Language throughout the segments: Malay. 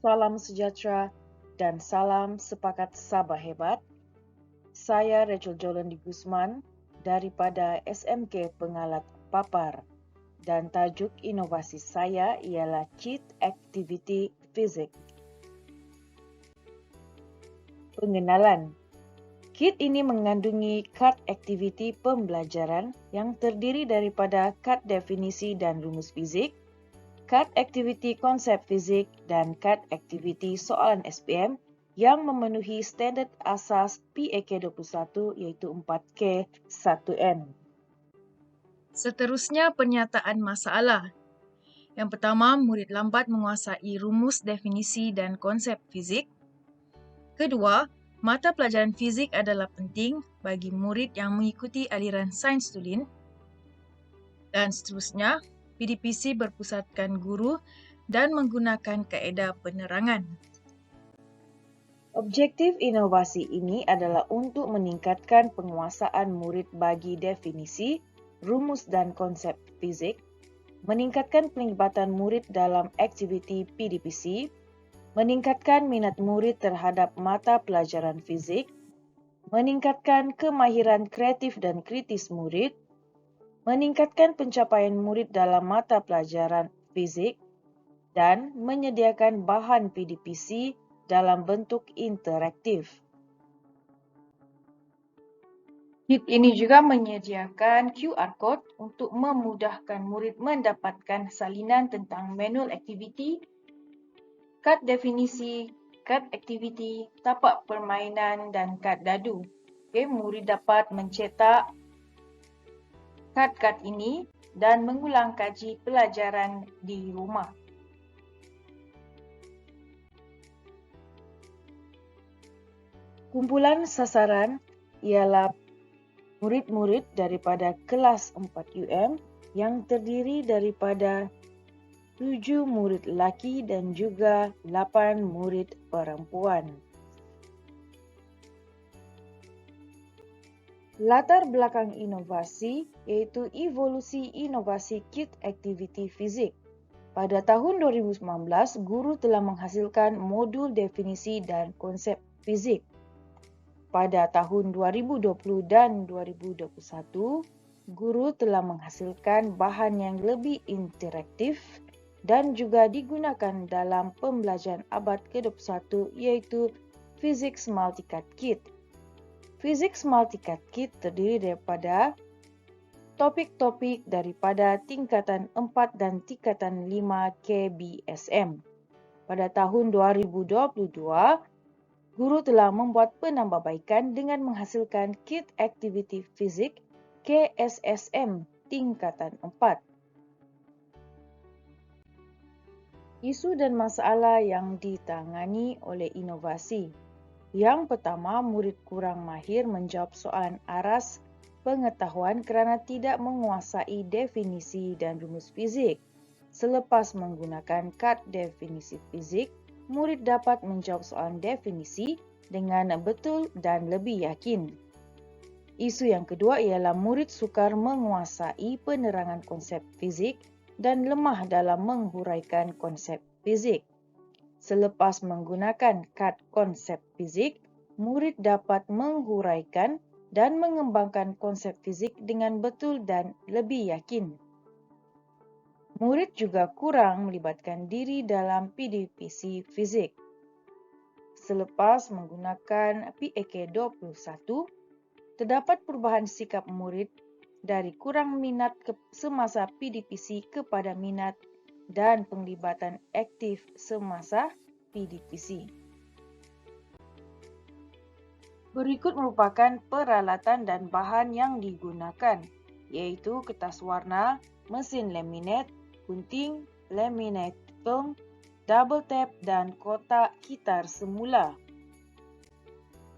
Salam sejahtera dan salam sepakat Sabah hebat. Saya Rachel Jolandi Guzman daripada SMK Pengalat Papar dan tajuk inovasi saya ialah Kit Activity Physics. Pengenalan. Kit ini mengandungi kad aktiviti pembelajaran yang terdiri daripada kad definisi dan rumus fizik, kad aktiviti konsep fizik dan kad aktiviti soalan SPM yang memenuhi standard asas PAK 21 iaitu 4K1N. Seterusnya, pernyataan masalah. Yang pertama, murid lambat menguasai rumus definisi dan konsep fizik. Kedua, mata pelajaran fizik adalah penting bagi murid yang mengikuti aliran sains tulen. Dan seterusnya, PDPC berpusatkan guru dan menggunakan kaedah penerangan. Objektif inovasi ini adalah untuk meningkatkan penguasaan murid bagi definisi, rumus dan konsep fizik, meningkatkan pelibatan murid dalam aktiviti PDPC, meningkatkan minat murid terhadap mata pelajaran fizik, meningkatkan kemahiran kreatif dan kritis murid, meningkatkan pencapaian murid dalam mata pelajaran fizik, dan menyediakan bahan PDPC dalam bentuk interaktif. Kit ini juga menyediakan QR Code untuk memudahkan murid mendapatkan salinan tentang manual aktiviti, kad definisi, kad aktiviti, tapak permainan dan kad dadu. Murid dapat mencetak kad-kad ini dan mengulang kaji pelajaran di rumah. Kumpulan sasaran ialah murid-murid daripada kelas 4UM yang terdiri daripada 7 murid lelaki dan juga 8 murid perempuan. Latar belakang inovasi iaitu evolusi inovasi kit aktiviti fizik. Pada tahun 2019, guru telah menghasilkan modul definisi dan konsep fizik. Pada tahun 2020 dan 2021, guru telah menghasilkan bahan yang lebih interaktif dan juga digunakan dalam pembelajaran abad ke-21 iaitu Physics Multicad Kit. Physics Multicad Kit terdiri daripada topik-topik daripada tingkatan 4 dan tingkatan 5 KBSM. Pada tahun 2022, guru telah membuat penambahbaikan dengan menghasilkan Kit Aktiviti Fizik KSSM tingkatan 4. Isu dan masalah yang ditangani oleh inovasi. Yang pertama, murid kurang mahir menjawab soalan aras pengetahuan kerana tidak menguasai definisi dan rumus fizik. Selepas menggunakan kad definisi fizik, murid dapat menjawab soalan definisi dengan betul dan lebih yakin. Isu yang kedua ialah murid sukar menguasai penerangan konsep fizik dan lemah dalam menghuraikan konsep fizik. Selepas menggunakan kad konsep fizik, murid dapat menghuraikan dan mengembangkan konsep fizik dengan betul dan lebih yakin. Murid juga kurang melibatkan diri dalam PDPC fizik. Selepas menggunakan PAK 21, terdapat perubahan sikap murid dari kurang minat semasa PDPC kepada minat dan penglibatan aktif semasa PDPC. Berikut merupakan peralatan dan bahan yang digunakan, iaitu kertas warna, mesin laminate, gunting, laminate film, double tap dan kotak kitar semula.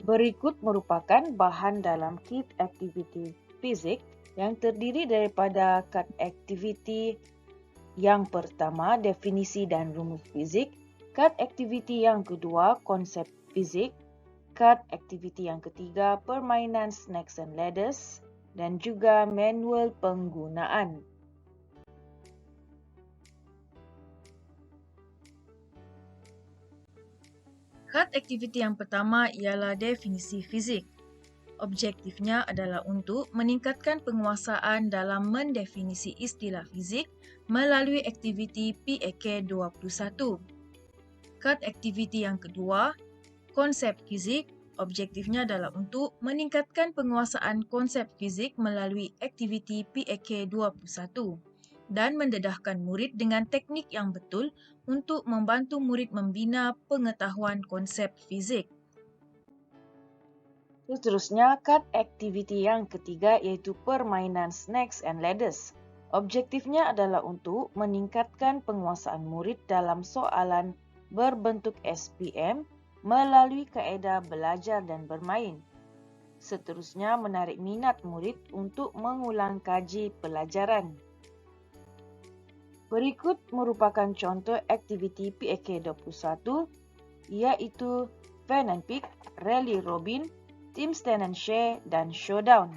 Berikut merupakan bahan dalam kit aktiviti fizik yang terdiri daripada kad aktiviti yang pertama, definisi dan rumus fizik, kad aktiviti yang kedua, konsep fizik, kad aktiviti yang ketiga, permainan snakes and ladders, dan juga manual penggunaan. Kad aktiviti yang pertama ialah definisi fizik. Objektifnya adalah untuk meningkatkan penguasaan dalam mendefinisi istilah fizik melalui aktiviti PAK 21. Kad aktiviti yang kedua, konsep fizik. Objektifnya adalah untuk meningkatkan penguasaan konsep fizik melalui aktiviti PAK 21 dan mendedahkan murid dengan teknik yang betul untuk membantu murid membina pengetahuan konsep fizik. Seterusnya, kad aktiviti yang ketiga iaitu permainan Snakes and Ladders. Objektifnya adalah untuk meningkatkan penguasaan murid dalam soalan berbentuk SPM melalui kaedah belajar dan bermain. Seterusnya, menarik minat murid untuk mengulang kaji pelajaran. Berikut merupakan contoh aktiviti PAK 21 iaitu Fan and Pick, Rally Robin, Team Stand and Share, dan Showdown.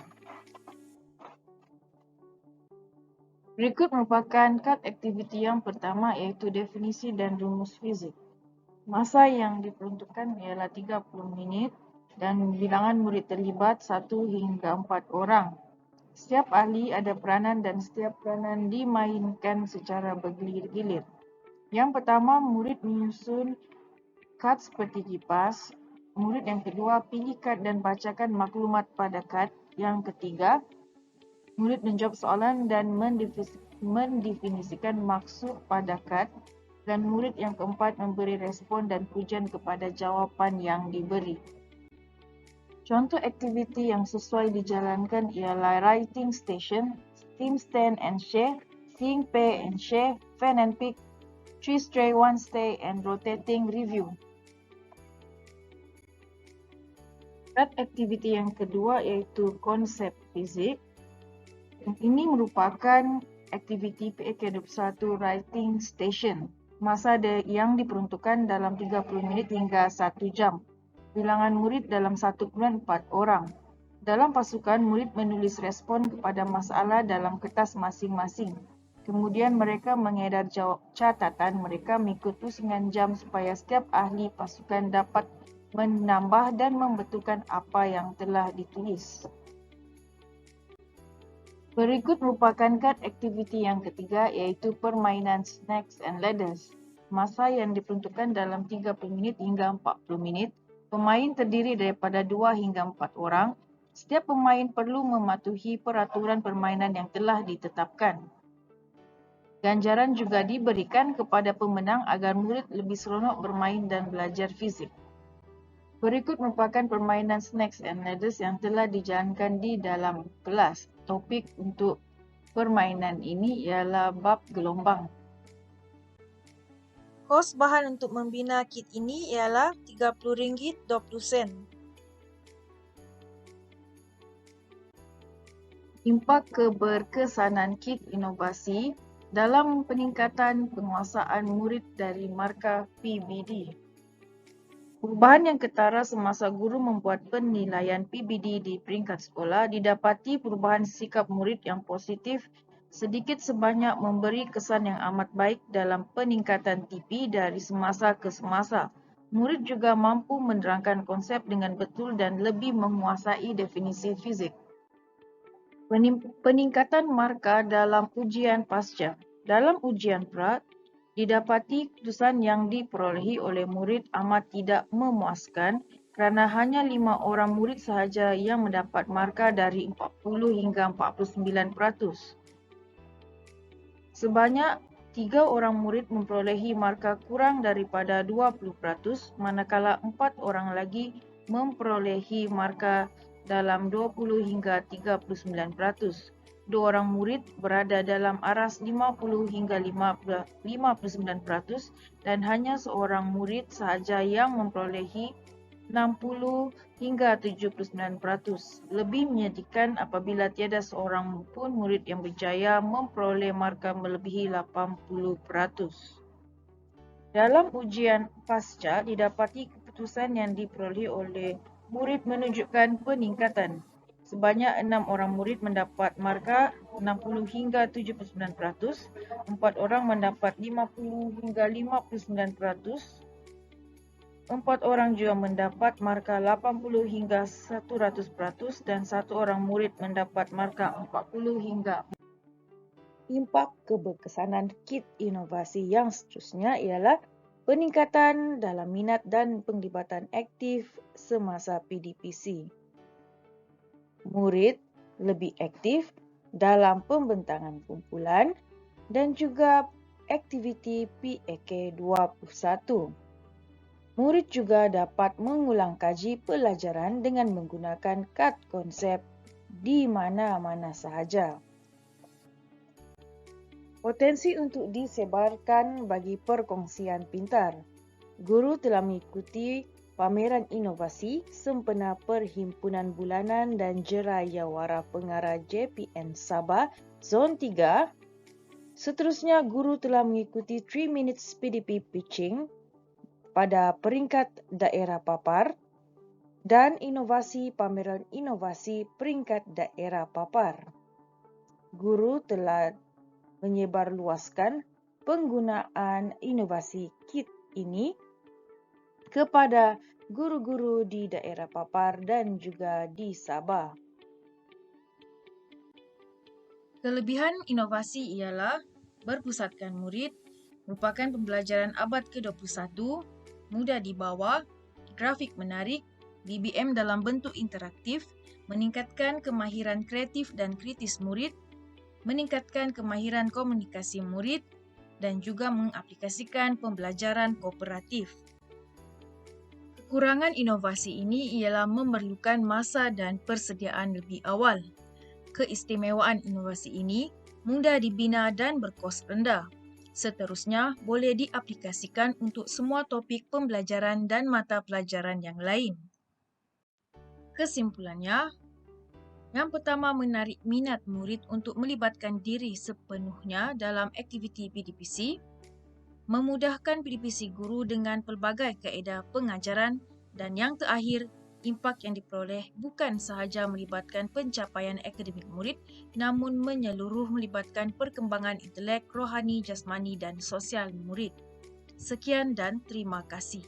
Berikut merupakan kad aktiviti yang pertama iaitu definisi dan rumus fizik. Masa yang diperuntukkan ialah 30 minit dan bilangan murid terlibat 1 hingga 4 orang. Setiap ahli ada peranan dan setiap peranan dimainkan secara bergilir-gilir. Yang pertama, murid menyusun kad seperti kipas. Murid yang kedua, pilih kad dan bacakan maklumat pada kad. Yang ketiga, murid menjawab soalan dan mendefinisikan maksud pada kad. Dan murid yang keempat memberi respon dan pujian kepada jawapan yang diberi. Contoh aktiviti yang sesuai dijalankan ialah Writing Station, Team Stand and Share, Think, Pay and Share, Fan and Pick, 3 Stray, 1 Stay, and Rotating Review. Kad aktiviti yang kedua iaitu konsep fizik. Ini merupakan aktiviti PAK 21 Writing Station. Masa yang diperuntukkan dalam 30 minit hingga 1 jam. Bilangan murid dalam satu kelas 4 orang. Dalam pasukan, murid menulis respon kepada masalah dalam kertas masing-masing. Kemudian mereka mengedar jawab catatan mereka mengikut pusingan jam supaya setiap ahli pasukan dapat menambah dan membetulkan apa yang telah ditulis. Berikut merupakan kad aktiviti yang ketiga iaitu permainan Snakes and Ladders. Masa yang diperuntukkan dalam 30 minit hingga 40 minit. Pemain terdiri daripada 2 hingga 4 orang. Setiap pemain perlu mematuhi peraturan permainan yang telah ditetapkan. Ganjaran juga diberikan kepada pemenang agar murid lebih seronok bermain dan belajar fizik. Berikut merupakan permainan Snakes and Ladders yang telah dijalankan di dalam kelas. Topik untuk permainan ini ialah bab gelombang. Kos bahan untuk membina kit ini ialah RM30.20. Impak keberkesanan kit inovasi dalam peningkatan penguasaan murid dari markah PBD. Perubahan yang ketara semasa guru membuat penilaian PBD di peringkat sekolah didapati perubahan sikap murid yang positif sedikit sebanyak memberi kesan yang amat baik dalam peningkatan TP dari semasa ke semasa. Murid juga mampu menerangkan konsep dengan betul dan lebih menguasai definisi fizik. Peningkatan markah dalam ujian pasca. Dalam ujian pra, didapati keputusan yang diperolehi oleh murid amat tidak memuaskan kerana hanya 5 orang murid sahaja yang mendapat markah dari 40 hingga 49%. Sebanyak 3 orang murid memperolehi markah kurang daripada 20%, manakala 4 orang lagi memperolehi markah dalam 20 hingga 39%. 2 orang murid berada dalam aras 50 hingga 59% dan hanya seorang murid sahaja yang memperolehi 60 hingga 79%. Lebih menyedihkan apabila tiada seorang pun murid yang berjaya memperoleh markah melebihi 80%. Dalam ujian pasca didapati keputusan yang diperolehi oleh murid menunjukkan peningkatan. Sebanyak 6 orang murid mendapat markah 60 hingga 79%, 4 orang mendapat 50 hingga 59%, 4 orang juga mendapat markah 80 hingga 100% dan 1 orang murid mendapat markah 40 hingga. Impak keberkesanan kit inovasi yang seterusnya ialah peningkatan dalam minat dan penglibatan aktif semasa PDPC. Murid lebih aktif dalam pembentangan kumpulan dan juga aktiviti PAK 21. Murid juga dapat mengulang kaji pelajaran dengan menggunakan kad konsep di mana-mana sahaja. Potensi untuk disebarkan bagi perkongsian pintar. Guru telah mengikuti pameran inovasi sempena Perhimpunan Bulanan dan Jerayawara Pengarah JPN Sabah Zon 3. Seterusnya, guru telah mengikuti 3 minutes PDP pitching pada peringkat daerah papar dan inovasi pameran inovasi peringkat daerah papar. Guru telah menyebarluaskan penggunaan inovasi kit ini kepada guru-guru di daerah papar dan juga di Sabah. Kelebihan inovasi ialah berpusatkan murid, merupakan pembelajaran abad ke-21, mudah dibawa, grafik menarik, BBM dalam bentuk interaktif, meningkatkan kemahiran kreatif dan kritis murid, meningkatkan kemahiran komunikasi murid, dan juga mengaplikasikan pembelajaran kooperatif. Kekurangan inovasi ini ialah memerlukan masa dan persediaan lebih awal. Keistimewaan inovasi ini mudah dibina dan berkos rendah. Seterusnya, boleh diaplikasikan untuk semua topik pembelajaran dan mata pelajaran yang lain. Kesimpulannya, yang pertama, menarik minat murid untuk melibatkan diri sepenuhnya dalam aktiviti PDPC, memudahkan PDPC guru dengan pelbagai kaedah pengajaran, dan yang terakhir, impak yang diperoleh bukan sahaja melibatkan pencapaian akademik murid, namun menyeluruh melibatkan perkembangan intelek, rohani, jasmani dan sosial murid. Sekian dan terima kasih.